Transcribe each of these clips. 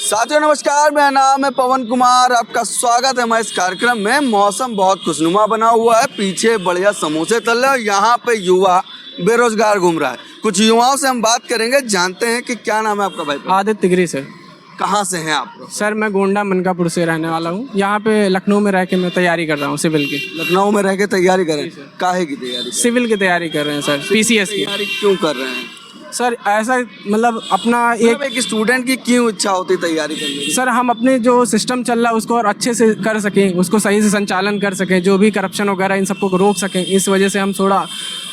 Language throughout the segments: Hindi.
साथियों नमस्कार, मेरा नाम है पवन कुमार। आपका स्वागत है हमारे इस कार्यक्रम में। मौसम बहुत खुशनुमा बना हुआ है, पीछे बढ़िया समोसे तल रहे हैं और यहाँ पे युवा बेरोजगार घूम रहा है। कुछ युवाओं से हम बात करेंगे, जानते हैं कि क्या नाम है आपका भाई। आदित्य तिगरी से। कहाँ से हैं आप लोग? सर मैं गोंडा मनकापुर से रहने वाला हूँ। यहाँ पे लखनऊ में रह के मैं तैयारी कर रहा हूँ सिविल की। लखनऊ में रह के तैयारी करें? काहे की तैयारी? सिविल की तैयारी कर रहे हैं सर, पीसीएस की। तैयारी क्यों कर रहे हैं सर ऐसा मतलब अपना एक स्टूडेंट की क्यों इच्छा होती तैयारी करने की? सर हम अपने जो सिस्टम चल रहा है उसको और अच्छे से कर सकें, उसको सही से संचालन कर सकें, जो भी करप्शन वगैरह इन सबको रोक सकें। इस वजह से हम थोड़ा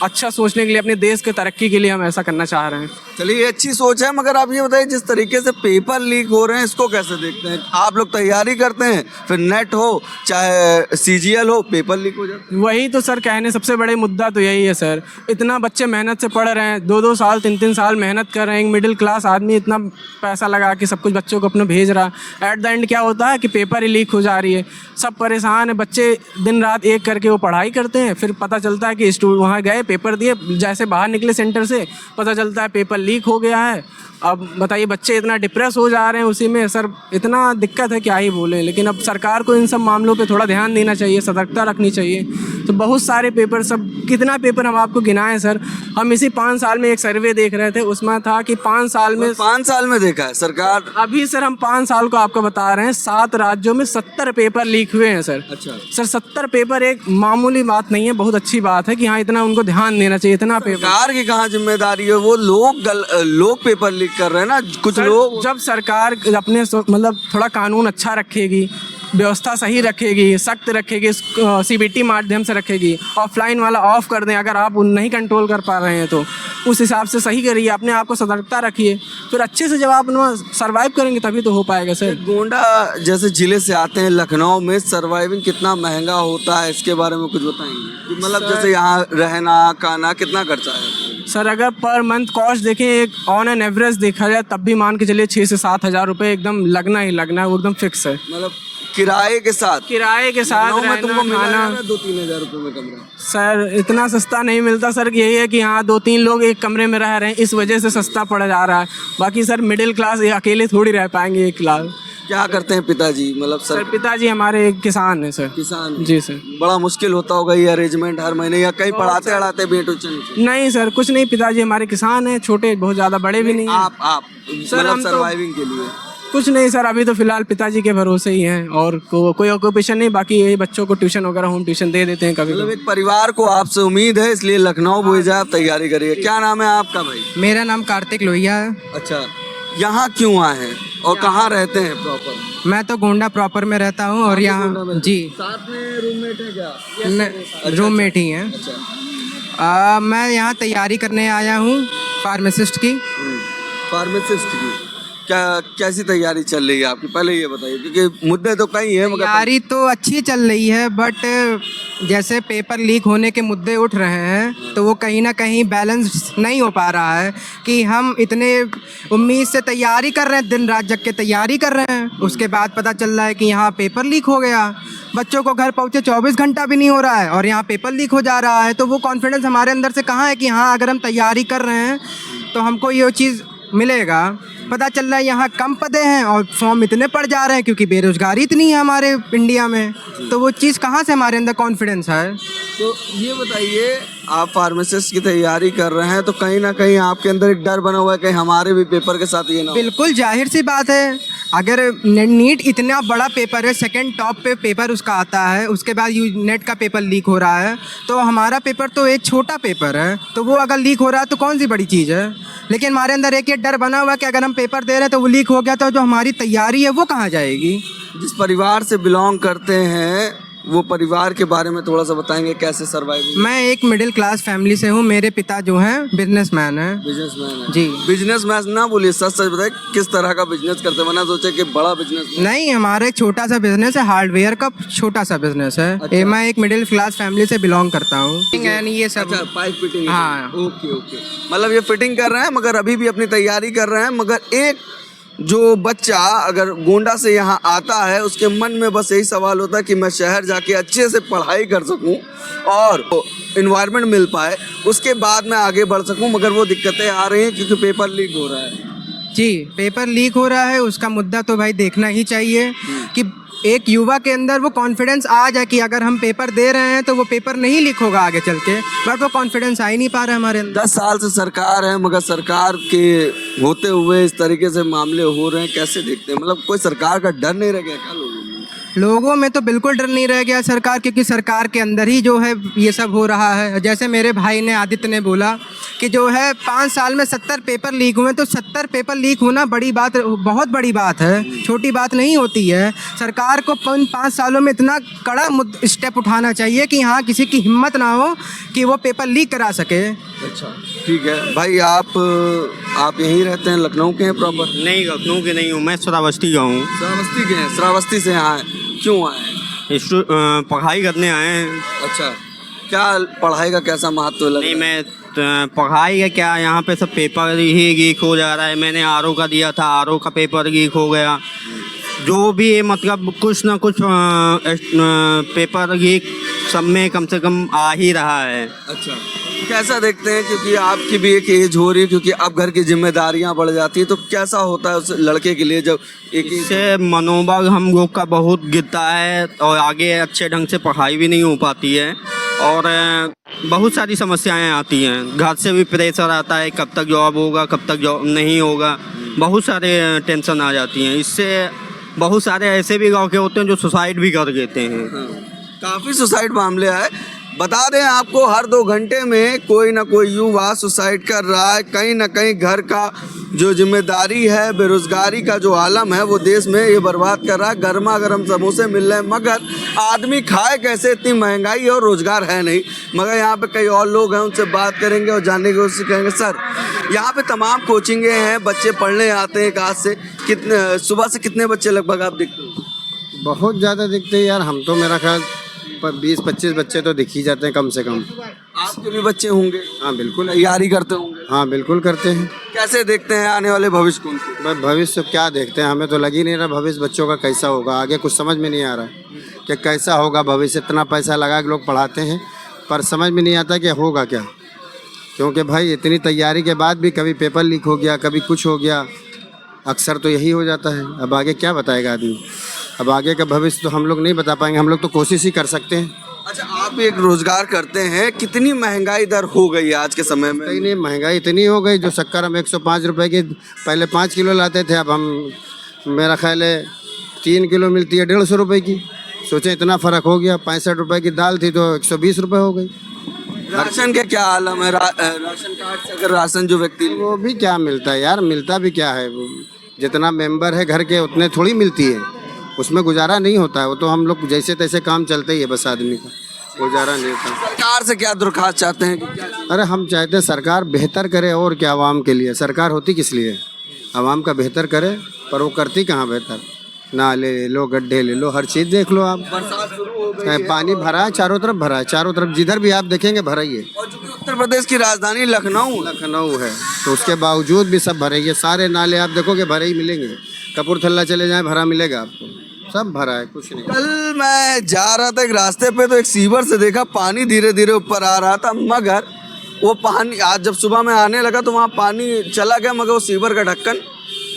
अच्छा सोचने के लिए, अपने देश के तरक्की के लिए हम ऐसा करना चाह रहे हैं। चलिए ये अच्छी सोच है, मगर आप ये बताइए जिस तरीके से पेपर लीक हो रहे हैं इसको कैसे देखते हैं? आप लोग तैयारी करते हैं, फिर नेट हो चाहे सीजीएल हो, पेपर लीक हो जाता है। वही तो सर कहने सबसे बड़े मुद्दा तो यही है सर। इतना बच्चे मेहनत से पढ़ रहे हैं, 2-2 साल 3-3 साल मेहनत कर रहे हैं। एक मिडिल क्लास आदमी इतना पैसा लगा के सब कुछ बच्चों को अपने भेज रहा है, एट द एंड क्या होता है कि पेपर ही लीक हो जा रही है। सब परेशान है, बच्चे दिन रात एक करके वो पढ़ाई करते हैं, फिर पता चलता है कि वहाँ गए पेपर दिए, जैसे बाहर निकले सेंटर से पता चलता है पेपर लीक हो गया है। अब बताइए बच्चे इतना डिप्रेस हो जा रहे हैं उसी में। सर इतना दिक्कत है क्या ही बोले। लेकिन अब सरकार को इन सब मामलों पे थोड़ा ध्यान देना चाहिए, सतर्कता रखनी चाहिए। तो बहुत सारे पेपर, सब कितना पेपर हम आपको गिनाएं सर। हम इसी 5 साल में एक सर्वे देख रहे थे, उसमें था कि 5 साल में देखा है सरकार। अभी सर हम 5 साल को आपको बता रहे हैं, 7 राज्यों में 70 पेपर लीक हुए हैं सर। अच्छा सर 70 पेपर एक मामूली बात नहीं है, बहुत अच्छी बात है कि हाँ इतना उनको ध्यान देना चाहिए। इतना पेपर सरकार की कहाँ जिम्मेदारी है? वो लोग पेपर लीक कर रहे हैं ना, कुछ लोग। जब सरकार अपने मतलब थोड़ा कानून अच्छा रखेगी, व्यवस्था सही रखेगी, सख्त रखेगी, सीबीटी माध्यम से रखेगी, ऑफलाइन वाला ऑफ कर दें। अगर आप नहीं कंट्रोल कर पा रहे हैं तो उस हिसाब से सही करिए, अपने आप को सतर्कता रखिए, फिर अच्छे से जब आप सर्वाइव करेंगे तभी तो हो पाएगा सर। गोंडा जैसे जिले से आते हैं, लखनऊ में सर्वाइविंग कितना महंगा होता है, इसके बारे में कुछ बताएंगे? मतलब जैसे यहाँ रहना खाना कितना खर्चा है? सर अगर पर मंथ कॉस्ट देखें, एक ऑन एन एवरेज देखा जाए तब भी मान के चलिए 6 से 7 हज़ार रुपये एकदम लगना ही लगना है, वो एकदम फिक्स है। मतलब किराए के साथ रहना, तुमको खाना 2-3 हज़ार रुपये में कमरा? सर इतना सस्ता नहीं मिलता सर। यही है कि हाँ 2-3 लोग एक कमरे में रह रहे हैं, इस वजह से सस्ता पड़ जा रहा है। बाकी सर मिडिल क्लास अकेले थोड़ी रह पाएंगे एक क्लास। क्या करते हैं पिताजी? मतलब सर पिताजी हमारे एक किसान हैं सर। किसान? जी सर। बड़ा मुश्किल होता होगा ये अरेंजमेंट हर महीने, या कहीं पढ़ाते भी ट्यूशन? नहीं सर कुछ नहीं, पिताजी हमारे किसान हैं, छोटे, बहुत ज़्यादा बड़े भी नहीं। आप सर मतलब सर्वाइविंग के लिए कुछ नहीं सर, अभी तो फिलहाल पिताजी के भरोसे ही हैं और कोई ऑक्यूपेशन नहीं। बाकी यही बच्चों को ट्यूशन वगैरह होम ट्यूशन दे देते हैं कभी। मतलब एक परिवार को आपसे उम्मीद है, इसलिए लखनऊ भेजा, आप तैयारी करिए। क्या नाम है आपका भाई? मेरा नाम कार्तिक लोहिया है। अच्छा, यहाँ क्यों आए हैं और कहाँ रहते हैं प्रॉपर? मैं तो गोंडा प्रॉपर में रहता हूँ और यहाँ जी साथ में रूममेट है क्या? रूममेट ही हैं। अच्छा। मैं यहाँ तैयारी करने आया हूँ फार्मासिस्ट की। फार्मासिस्ट की कैसी तैयारी चल रही है आपकी? पहले ये बताइए, क्योंकि मुद्दे तो कई हैं मगर तैयारी तो अच्छी चल रही है, बट जैसे पेपर लीक होने के मुद्दे उठ रहे हैं तो वो कहीं ना कहीं बैलेंस नहीं हो पा रहा है कि हम इतने उम्मीद से तैयारी कर रहे हैं, दिन रात जग के तैयारी कर रहे हैं, उसके बाद पता चल रहा है कि यहाँ पेपर लीक हो गया। बच्चों को घर पहुँचे 24 घंटा भी नहीं हो रहा है और यहाँ पेपर लीक हो जा रहा है। तो वो कॉन्फिडेंस हमारे अंदर से कहाँ है कि हाँ अगर हम तैयारी कर रहे हैं तो हमको ये चीज़ मिलेगा। पता चल रहा है यहाँ कम पदे हैं और फॉर्म इतने पड़ जा रहे हैं क्योंकि बेरोजगारी इतनी है हमारे इंडिया में। तो वो चीज़ कहाँ से हमारे अंदर कॉन्फिडेंस है? तो ये बताइए, आप फार्मासिस्ट की तैयारी कर रहे हैं तो कहीं ना कहीं आपके अंदर एक डर बना हुआ है कि हमारे भी पेपर के साथ ये ना हो? बिल्कुल जाहिर सी बात है, अगर नीट इतना बड़ा पेपर है, सेकंड टॉप पे पेपर उसका आता है, उसके बाद नेट का पेपर लीक हो रहा है, तो हमारा पेपर तो एक छोटा पेपर है, तो वो अगर लीक हो रहा है तो कौन सी बड़ी चीज़ है। लेकिन हमारे अंदर एक ये डर बना हुआ है कि अगर हम पेपर दे रहे हैं तो वो लीक हो गया तो जो हमारी तैयारी है वो कहाँ जाएगी। जिस परिवार से बिलोंग करते हैं वो परिवार के बारे में थोड़ा सा बताएंगे, कैसे सर्वाइव? मैं एक मिडिल क्लास फैमिली से हूँ। मेरे पिता जो हैं बिजनेसमैन हैं। बिजनेसमैन है? जी। बिजनेसमैन ना बोलिए, सच सच बताइए किस तरह का बिजनेस करते हैं, वरना सोचे कि बड़ा बिजनेस। नहीं, हमारा एक छोटा सा बिजनेस है, हार्डवेयर का छोटा सा बिजनेस है। अच्छा। मैं एक मिडिल क्लास फैमिली से बिलोंग करता हूँ। ये सब अच्छा, पाइप फिटिंग? हाँ। ओके। मतलब ये फिटिंग कर रहे हैं मगर अभी भी अपनी तैयारी कर रहे हैं। मगर एक जो बच्चा अगर गोंडा से यहाँ आता है उसके मन में बस यही सवाल होता है कि मैं शहर जाके अच्छे से पढ़ाई कर सकूँ और इन्वायरमेंट मिल पाए, उसके बाद मैं आगे बढ़ सकूँ। मगर वो दिक्कतें आ रही हैं क्योंकि पेपर लीक हो रहा है। जी, पेपर लीक हो रहा है, उसका मुद्दा तो भाई देखना ही चाहिए कि एक युवा के अंदर वो कॉन्फिडेंस आ जाए कि अगर हम पेपर दे रहे हैं तो वो पेपर नहीं लीक होगा आगे चल के, बट वो कॉन्फिडेंस आ ही नहीं पा रहा है हमारे अंदर। 10 साल से सरकार है, मगर सरकार के होते हुए इस तरीके से मामले हो रहे हैं, कैसे देखते हैं? मतलब कोई सरकार का डर नहीं रह गया क्या लोगों में तो बिल्कुल डर नहीं रह गया सरकार, क्योंकि सरकार के अंदर ही जो है ये सब हो रहा है। जैसे मेरे भाई ने, आदित्य ने बोला कि जो है 5 साल में 70 पेपर लीक हुए, तो 70 पेपर लीक होना बड़ी बात, बहुत बड़ी बात है, छोटी बात नहीं होती है। सरकार को 5 सालों में इतना कड़ा स्टेप उठाना चाहिए कि हाँ किसी की हिम्मत ना हो कि वो पेपर लीक करा सके। अच्छा, ठीक है भाई। आप यहीं रहते हैं, लखनऊ के हैं प्रॉपर? नहीं, लखनऊ के नहीं हूँ, मैं श्रावस्ती का हूँ। श्रावस्ती के हैं? श्रावस्ती से यहाँ आए, क्यों आए? पढ़ाई करने आए हैं। अच्छा, क्या पढ़ाई का कैसा महत्व लग नहीं, रहा है? मैं पढ़ाई का क्या, यहाँ पे सब पेपर ही लीक हो जा रहा है। मैंने आरओ का दिया था, आरओ का पेपर लीक हो गया। जो भी मतलब कुछ ना कुछ पेपर लीक सब में कम से कम आ ही रहा है। अच्छा, कैसा देखते हैं? क्योंकि आपकी भी एक एज हो रही है, क्योंकि अब घर की जिम्मेदारियां बढ़ जाती है, तो कैसा होता है उस लड़के के लिए जब इससे मनोबल हम लोग का बहुत गिरता है और आगे अच्छे ढंग से पढ़ाई भी नहीं हो पाती है और बहुत सारी समस्याएं आती हैं। घर से भी प्रेशर आता है, कब तक जॉब होगा, कब तक जॉब नहीं होगा, बहुत सारे टेंशन आ जाती हैं। इससे बहुत सारे ऐसे भी गाँव के होते हैं जो सुसाइड भी कर देते हैं। काफ़ी सुसाइड मामले आए। बता दें आपको, हर 2 घंटे में कोई ना कोई युवा सुसाइड कर रहा है। कहीं ना कहीं घर का जो जिम्मेदारी है, बेरोजगारी का जो आलम है, वो देश में ये बर्बाद कर रहा है। गर्मा गर्म समोसे मिल रहे हैं, मगर आदमी खाए कैसे? इतनी महंगाई और रोजगार है नहीं। मगर यहाँ पे कई और लोग हैं, उनसे बात करेंगे और जानने की कोशिश करेंगे। सर, यहाँ पे तमाम कोचिंगें हैं, बच्चे पढ़ने आते हैं। आज से कितने, सुबह से कितने बच्चे लगभग आप दिखते हो? बहुत ज़्यादा दिखते हैं यार। हम तो मेरा ख्याल 20-25 बच्चे तो दिख ही जाते हैं कम से कम। आपके भी बच्चे होंगे? हाँ बिल्कुल, तैयारी करते होंगे? हाँ बिल्कुल करते हैं। कैसे देखते हैं आने वाले भविष्य को उनके? भाई भविष्य क्या देखते हैं, हमें तो लग ही नहीं रहा भविष्य बच्चों का कैसा होगा। आगे कुछ समझ में नहीं आ रहा कि कैसा होगा भविष्य। इतना पैसा लगा के लोग पढ़ाते हैं, पर समझ में नहीं आता कि होगा क्या। क्योंकि भाई इतनी तैयारी के बाद भी कभी पेपर लीक हो गया, कभी कुछ हो गया, अक्सर तो यही हो जाता है। अब आगे क्या बताएगा आदमी? अब आगे का भविष्य तो हम लोग नहीं बता पाएंगे, हम लोग तो कोशिश ही कर सकते हैं। अच्छा, आप एक रोजगार करते हैं, कितनी महंगाई दर हो गई है आज के समय में? नहीं, महंगाई इतनी हो गई, जो शक्कर हम 105 रुपए की पहले 5 किलो लाते थे, अब हम मेरा ख्याल है 3 किलो मिलती है 150 रुपए की। सोचें इतना फ़र्क हो गया। 65 रुपए की दाल थी तो 120 रुपए हो गई। राशन के क्या आलम है? राशन कार्ड से अगर राशन जो व्यक्ति वो भी क्या मिलता है यार, मिलता भी क्या है। जितना मेंबर है घर के उतने थोड़ी मिलती है, उसमें गुजारा नहीं होता है। वो तो हम लोग जैसे तैसे काम चलते ही है, बस आदमी का गुजारा नहीं होता। सरकार से क्या दरख्वास्त चाहते हैं? अरे हम चाहते हैं सरकार बेहतर करे, और क्या आवाम के लिए। सरकार होती किस लिए? आवाम का बेहतर करे, पर वो करती कहाँ बेहतर। नाले ले लो, गड्ढे ले लो, हर चीज़ देख लो आप। बरसात शुरू हो गई, पानी भरा है, चारों तरफ भरा है, चारों तरफ जिधर भी आप देखेंगे भरा ही है। और चूंकि उत्तर प्रदेश की राजधानी लखनऊ है, तो उसके बावजूद भी सब भरे ही है। सारे नाले आप देखोगे भरे ही मिलेंगे। कपूरथला चले जाएं, भरा मिलेगा आपको, सब भरा है, कुछ नहीं। कल मैं जा रहा था एक रास्ते पे, तो एक सीवर से देखा पानी धीरे धीरे ऊपर आ रहा था, मगर वो पानी आज जब सुबह में आने लगा तो वहाँ पानी चला गया, मगर वो सीवर का ढक्कन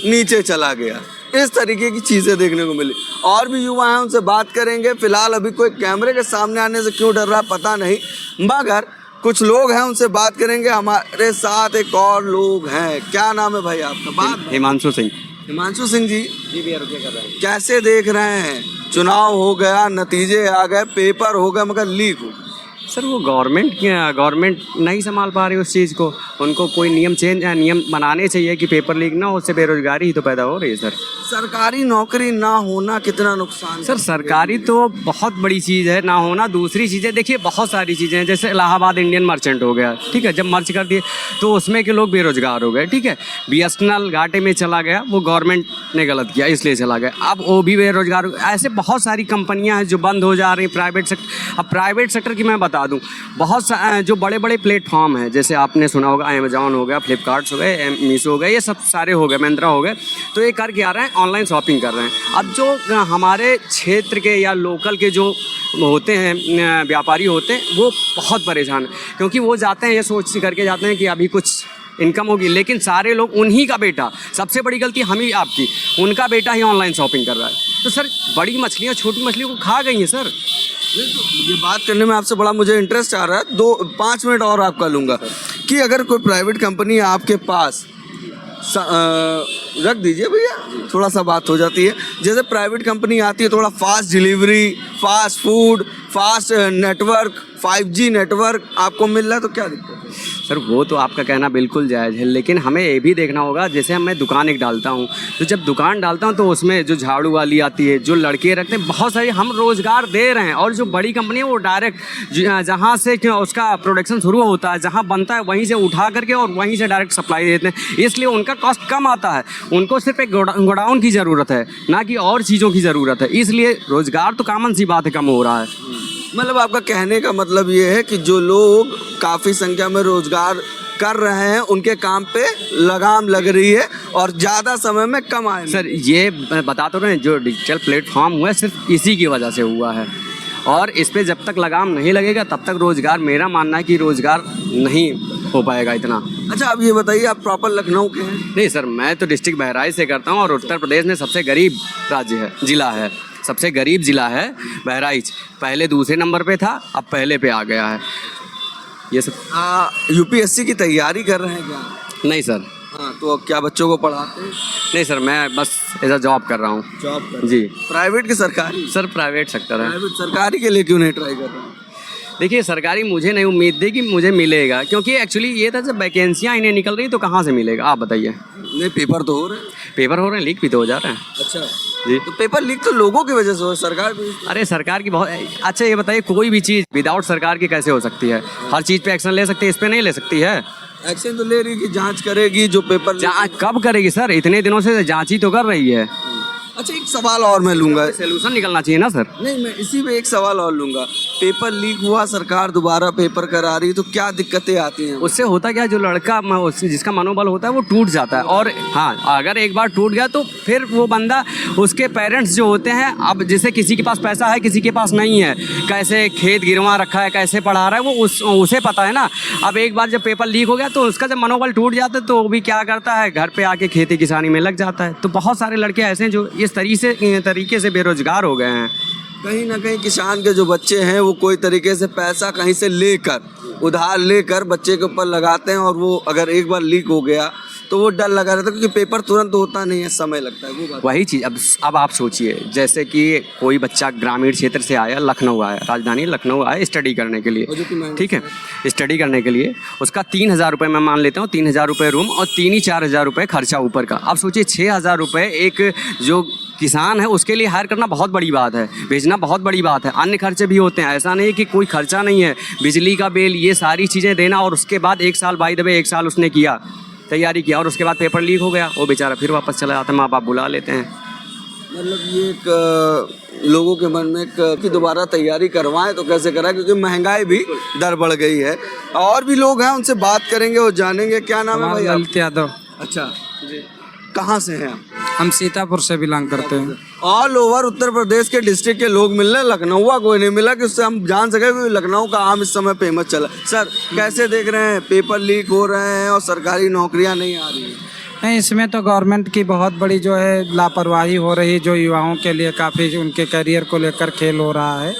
नीचे चला गया। इस तरीके की चीज़ें देखने को मिली। और भी युवा हैं, उनसे बात करेंगे। फिलहाल अभी कोई कैमरे के सामने आने से क्यों डर रहा है पता नहीं, मगर कुछ लोग हैं, उनसे बात करेंगे। हमारे साथ एक और लोग हैं। क्या नाम है भाई आपका? बात हिमांशु सिंह। हिमांशु सिंह जी, कैसे देख रहे हैं? चुनाव हो गया, नतीजे आ गए, पेपर हो गए, मगर लीक हो। सर वो गवर्नमेंट नहीं संभाल पा रही उस चीज़ को। उनको कोई नियम बनाने चाहिए कि पेपर लीक ना हो, उससे बेरोजगारी ही तो पैदा हो रही है। सर सरकारी नौकरी ना होना कितना नुकसान? सर सरकारी तो बहुत बड़ी चीज़ है, ना होना दूसरी चीज़ें। देखिए बहुत सारी चीज़ें हैं, जैसे इलाहाबाद इंडियन मर्चेंट हो गया, ठीक है, जब मर्ज कर दिए तो उसमें के लोग बेरोजगार हो गए, ठीक है। BSNL घाटे में चला गया, वो गवर्नमेंट ने गलत किया इसलिए चला गया, अब वो भी बेरोजगार हो गए। ऐसे बहुत सारी कंपनियाँ हैं जो बंद हो जा रही, प्राइवेट सेक्टर। अब प्राइवेट सेक्टर की मैं बता दूं, बहुत जो बड़े बड़े प्लेटफॉर्म हैं, जैसे आपने सुना होगा अमेजॉन हो गया, फ्लिपकार्ट्स हो गए, मीशो हो गए, ये सब सारे हो गए, मिंत्रा हो गए, तो ये कर क्या रहे हैं, ऑनलाइन शॉपिंग कर रहे हैं। अब जो हमारे क्षेत्र के या लोकल के जो होते हैं व्यापारी होते हैं, वो बहुत परेशान हैं, क्योंकि वो जाते हैं ये सोच करके जाते हैं कि अभी कुछ इनकम होगी, लेकिन सारे लोग उन्हीं का बेटा, सबसे बड़ी गलती हम ही आपकी, उनका बेटा ही ऑनलाइन शॉपिंग कर रहा है। तो सर बड़ी मछलियाँ छोटी मछलियों को खा गई हैं सर। ये बात करने में आपसे बड़ा मुझे इंटरेस्ट आ रहा है, 5 मिनट और आपका लूँगा कि अगर कोई प्राइवेट कंपनी आपके पास रख दीजिए भैया, थोड़ा सा बात हो जाती है। जैसे प्राइवेट कंपनी आती है, थोड़ा fast delivery, fast food, fast network, 5G network आपको मिल रहा है, तो क्या दिक्कत है? सर वो तो आपका कहना बिल्कुल जायज़ है, लेकिन हमें ये भी देखना होगा, जैसे मैं दुकान एक डालता हूँ, तो जब दुकान डालता हूँ तो उसमें जो झाड़ू वाली आती है, जो लड़के रखते हैं, बहुत सारे हम रोज़गार दे रहे हैं। और जो बड़ी कंपनी है वो डायरेक्ट जहाँ से उसका प्रोडक्शन शुरू होता है, जहाँ बनता है वहीं से उठा करके और वहीं से डायरेक्ट सप्लाई देते हैं, इसलिए उनका कॉस्ट कम आता है। उनको सिर्फ एक गोडाउन की ज़रूरत है, ना कि और चीज़ों की ज़रूरत है, इसलिए रोज़गार तो कॉमन सी बात है कम हो रहा है। मतलब आपका कहने का मतलब ये है कि जो लोग काफ़ी संख्या में रोजगार कर रहे हैं, उनके काम पे लगाम लग रही है और ज़्यादा समय में कम आए। सर ये बता तो रहे हैं, जो डिजिटल प्लेटफॉर्म हुआ है सिर्फ इसी की वजह से हुआ है, और इस पे जब तक लगाम नहीं लगेगा तब तक रोज़गार, मेरा मानना है कि रोज़गार नहीं हो पाएगा इतना। अच्छा, अब ये बताइए, आप प्रॉपर लखनऊ के हैं? नहीं सर, मैं तो डिस्ट्रिक्ट बहराइच से करता हूँ, और उत्तर प्रदेश में सबसे गरीब राज्य है, ज़िला है, सबसे गरीब ज़िला है बहराइच। पहले दूसरे नंबर पे था, अब पहले पे आ गया है। ये सब UPSC की तैयारी कर रहे हैं क्या? नहीं सर। हाँ, तो क्या बच्चों को पढ़ाते हैं? नहीं सर, मैं बस एज अ जॉब कर रहा हूँ। जॉब कर जी। प्राइवेट की सरकारी? सर प्राइवेट सेक्टर है। प्राइवेट सरकारी के लिए क्यों नहीं ट्राई कर रहे हैं? देखिए सरकारी मुझे नहीं उम्मीद थी कि मुझे मिलेगा, क्योंकि एक्चुअली ये था जब वैकेंसियाँ इन्हें निकल रही तो कहाँ से मिलेगा, आप बताइए। नहीं, पेपर तो हो रहे हैं। पेपर हो रहे हैं, लीक भी तो हो जा रहे हैं। अच्छा जी। तो पेपर लीक तो लोगों की वजह से हो, सरकार भी। अरे सरकार की बहुत अच्छा, ये बताइए कोई भी चीज़ विदाउट सरकार की कैसे हो सकती है? हर चीज़ पे एक्शन ले सकती है, इस पे नहीं ले सकती है। एक्शन तो ले रही कि जांच करेगी जो पेपर जांच कब करेगी सर? इतने दिनों से जांच ही तो कर रही है। अच्छा, एक सवाल और मैं लूंगा। सोल्यूशन निकलना चाहिए ना सर। नहीं, मैं इसी में एक सवाल और लूंगा। पेपर लीक हुआ, सरकार दोबारा पेपर करा रही, तो क्या दिक्कतें आती हैं? उससे होता क्या, जो लड़का जिसका मनोबल होता है वो टूट जाता है, और हाँ अगर एक बार टूट गया तो फिर वो बंदा, उसके पेरेंट्स जो होते हैं, अब जैसे किसी के पास पैसा है किसी के पास नहीं है, कैसे खेत गिरवा रखा है, कैसे पढ़ा रहा है, वो उसे पता है ना। अब एक बार जब पेपर लीक हो गया तो उसका जब मनोबल टूट जाता है तो वो भी क्या करता है, घर पे आके खेती किसानी में लग जाता है। तो बहुत सारे लड़के ऐसे हैं जो इस तरीके से बेरोजगार हो गए हैं। कहीं ना कहीं किसान के जो बच्चे हैं वो कोई तरीके से पैसा कहीं से लेकर, उधार लेकर बच्चे के ऊपर लगाते हैं, और वो अगर एक बार लीक हो गया तो वो डर लगा रहता है, क्योंकि पेपर तुरंत होता नहीं है, समय लगता है। वो बात वही चीज़ अब आप सोचिए, जैसे कि कोई बच्चा ग्रामीण क्षेत्र से आया, लखनऊ आया, राजधानी लखनऊ आया स्टडी करने के लिए, ठीक है, स्टडी करने के लिए उसका 3,000 रुपये, मैं मान लेता हूँ 3,000 रुपये रूम और 3-4,000 रुपये खर्चा ऊपर का। अब सोचिए 6,000 रुपये एक जो किसान है उसके लिए हायर करना बहुत बड़ी बात है, भेजना बहुत बड़ी बात है। अन्य खर्चे भी होते हैं, ऐसा नहीं है कि कोई खर्चा नहीं है, बिजली का बिल, ये सारी चीज़ें देना, और उसके बाद 1 साल बाय द वे 1 साल उसने किया, तैयारी किया, और उसके बाद पेपर लीक हो गया, वो बेचारा फिर वापस चला जाता है, माँ बाप बुला लेते हैं। मतलब ये एक लोगों के मन में एक कि दोबारा तैयारी करवाएं तो कैसे कराएं, क्योंकि महंगाई भी दर बढ़ गई है। और भी लोग हैं, उनसे बात करेंगे और जानेंगे। क्या नाम है भाई? ललित यादव। अच्छा जी, कहाँ से हैं आप? हम सीतापुर से बिलोंग करते हैं। ऑल ओवर उत्तर प्रदेश के डिस्ट्रिक्ट के लोग मिल रहे हैं, लखनऊ का कोई नहीं मिला कि उससे हम जान सके कि लखनऊ का आम इस समय फेमस चला। सर कैसे देख रहे हैं, पेपर लीक हो रहे हैं और सरकारी नौकरियां नहीं आ रही हैं? नहीं, इसमें तो गवर्नमेंट की बहुत बड़ी जो है लापरवाही हो रही, जो युवाओं के लिए काफ़ी उनके करियर को लेकर खेल हो रहा है,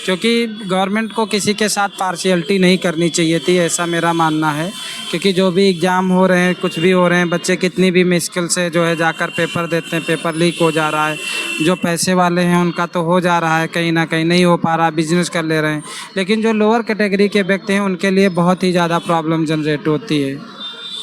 क्योंकि गवर्नमेंट को किसी के साथ पार्शियलिटी नहीं करनी चाहिए थी, ऐसा मेरा मानना है। क्योंकि जो भी एग्ज़ाम हो रहे हैं, कुछ भी हो रहे हैं, बच्चे कितनी भी मुश्किल से जो है जाकर पेपर देते हैं, पेपर लीक हो जा रहा है। जो पैसे वाले हैं उनका तो हो जा रहा है, कहीं ना कहीं नहीं हो पा रहा, बिजनेस कर ले रहे हैं, लेकिन जो लोअर कैटेगरी के व्यक्ति हैं उनके लिए बहुत ही ज़्यादा प्रॉब्लम जनरेट होती है।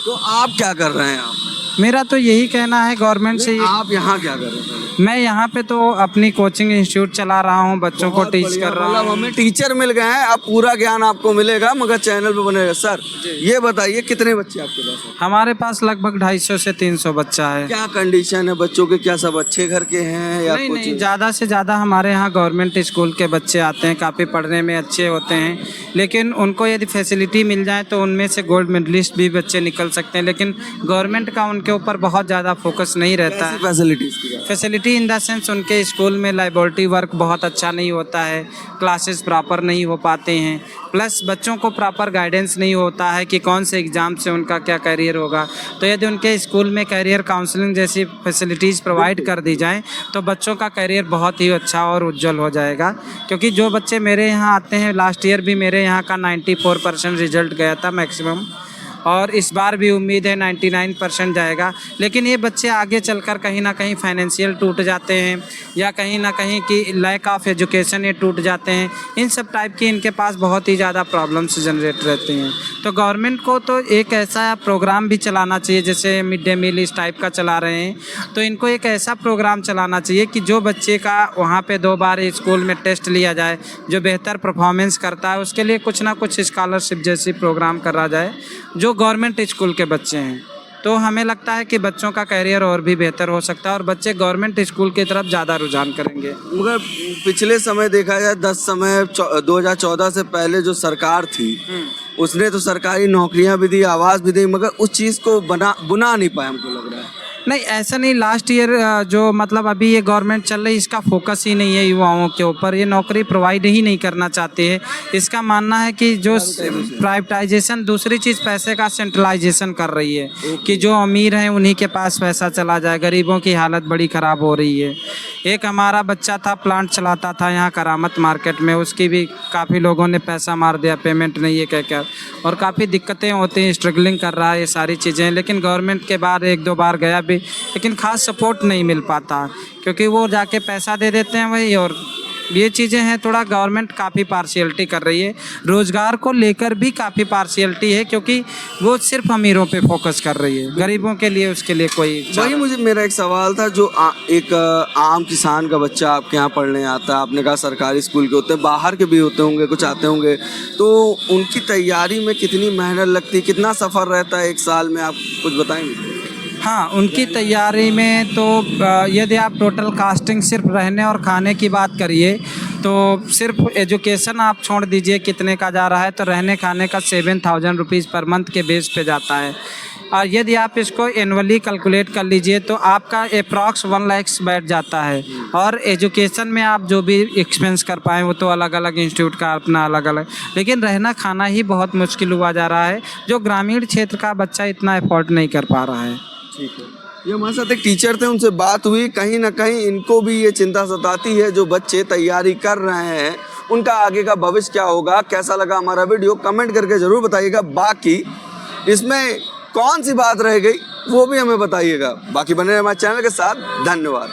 तो आप क्या कर रहे हैं? आप मेरा तो यही कहना है गवर्नमेंट से। आप यहाँ क्या कर रहे हैं? मैं यहाँ पे तो अपनी कोचिंग इंस्टीट्यूट चला रहा हूँ, बच्चों को टीच कर रहा हूँ। हमें टीचर मिल गए हैं, अब पूरा ज्ञान आपको मिलेगा, मगर चैनल पे बनेगा। सर ये बताइए, कितने बच्चे आपके पास हैं? हमारे पास लगभग 250 से 300 बच्चा है। क्या कंडीशन है बच्चों के? क्या सब अच्छे घर के हैं या कुछ? नहीं, ज़्यादा से ज़्यादा हमारे यहाँ गवर्नमेंट स्कूल के बच्चे आते हैं, काफ़ी पढ़ने में अच्छे होते हैं, लेकिन उनको यदि फैसिलिटी मिल जाए तो उनमें से गोल्ड मेडलिस्ट भी बच्चे निकल सकते हैं, लेकिन गवर्नमेंट का उनके ऊपर बहुत ज़्यादा फोकस नहीं रहता है। फैसिलिटीज की बात। फैसिलिटी इन द सेंस उनके स्कूल में लेबोरेटरी वर्क बहुत अच्छा नहीं होता है, क्लासेस प्रॉपर नहीं हो पाते हैं, प्लस बच्चों को प्रॉपर गाइडेंस नहीं होता है कि कौन से एग्ज़ाम से उनका क्या करियर होगा। तो यदि उनके स्कूल में करियर काउंसलिंग जैसी फैसिलिटीज़ प्रोवाइड कर दी जाएँ तो बच्चों का करियर बहुत ही अच्छा और उज्जवल हो जाएगा। क्योंकि जो बच्चे मेरे यहाँ आते हैं, लास्ट ईयर भी मेरे यहाँ का 94% रिजल्ट गया था मैक्सिमम, और इस बार भी उम्मीद है 99% जाएगा। लेकिन ये बच्चे आगे चलकर कहीं ना कहीं फाइनेंशियल टूट जाते हैं या कहीं ना कहीं की लैक ऑफ एजुकेशन ये टूट जाते हैं। इन सब टाइप की इनके पास बहुत ही ज़्यादा प्रॉब्लम्स जनरेट रहती हैं। तो गवर्नमेंट को तो एक ऐसा प्रोग्राम भी चलाना चाहिए, जैसे मिड डे मील इस टाइप का चला रहे हैं, तो इनको एक ऐसा प्रोग्राम चलाना चाहिए कि जो बच्चे का वहाँ पे 2 बार स्कूल में टेस्ट लिया जाए, जो बेहतर परफॉर्मेंस करता है उसके लिए कुछ ना कुछ स्कॉलरशिप जैसी प्रोग्राम करा जाए जो गवर्नमेंट स्कूल के बच्चे हैं। तो हमें लगता है कि बच्चों का करियर और भी बेहतर हो सकता है और बच्चे गवर्नमेंट स्कूल की तरफ ज़्यादा रुझान करेंगे। मगर पिछले समय देखा जाए 2014 से पहले जो सरकार थी उसने तो सरकारी नौकरियां भी दी, आवास भी दी, मगर उस चीज़ को बुना नहीं पाया, हमको लग रहा है। नहीं, ऐसा नहीं। लास्ट ईयर जो मतलब अभी ये गवर्नमेंट चल रही है इसका फोकस ही नहीं है युवाओं के ऊपर, ये नौकरी प्रोवाइड ही नहीं करना चाहती है। इसका मानना है कि जो प्राइवेटाइजेशन, दूसरी चीज़ पैसे का सेंट्रलाइजेशन कर रही है कि जो अमीर हैं उन्हीं के पास पैसा चला जाए, गरीबों की हालत बड़ी ख़राब हो रही है। एक हमारा बच्चा था, प्लांट चलाता था यहाँ करामत मार्केट में, उसकी भी काफ़ी लोगों ने पैसा मार दिया, पेमेंट नहीं है कहकर, और काफ़ी दिक्कतें होती हैं, स्ट्रगलिंग कर रहा है, ये सारी चीज़ें। लेकिन गवर्नमेंट के बाद 1-2 बार गया भी, लेकिन ख़ास सपोर्ट नहीं मिल पाता क्योंकि वो जाके पैसा दे देते हैं वही, और ये चीज़ें हैं। थोड़ा गवर्नमेंट काफ़ी पार्शियलिटी कर रही है, रोज़गार को लेकर भी काफ़ी पार्शियलिटी है क्योंकि वो सिर्फ अमीरों पे फोकस कर रही है, गरीबों के लिए उसके लिए कोई। वही मुझे मेरा एक सवाल था, जो एक आम किसान का बच्चा आपके यहाँ पढ़ने आता है, आपने कहा सरकारी स्कूल के होते हैं, बाहर के भी होते होंगे, कुछ आते होंगे, तो उनकी तैयारी में कितनी मेहनत लगती है, कितना सफ़र रहता है एक साल में, आप कुछ बताएंगे? हाँ, उनकी तैयारी में तो यदि आप टोटल कास्टिंग सिर्फ रहने और खाने की बात करिए तो सिर्फ एजुकेशन आप छोड़ दीजिए कितने का जा रहा है, तो रहने खाने का 7,000 रुपीज़ पर मंथ के बेस पे जाता है। और यदि आप इसको एनुअली कैलकुलेट कर लीजिए तो आपका अप्रॉक्स 1 लाख बैठ जाता है। और एजुकेशन में आप जो भी एक्सपेंस कर पाएँ वो तो अलग अलग इंस्टीट्यूट का अपना अलग अलग, लेकिन रहना खाना ही बहुत मुश्किल हुआ जा रहा है, जो ग्रामीण क्षेत्र का बच्चा इतना अफोर्ड नहीं कर पा रहा है। ठीक है। ये हमारे साथ एक टीचर थे, उनसे बात हुई, कहीं ना कहीं इनको भी ये चिंता सताती है, जो बच्चे तैयारी कर रहे हैं उनका आगे का भविष्य क्या होगा। कैसा लगा हमारा वीडियो कमेंट करके ज़रूर बताइएगा, बाकी इसमें कौन सी बात रह गई वो भी हमें बताइएगा। बाकी बने रहे हमारे चैनल के साथ। धन्यवाद।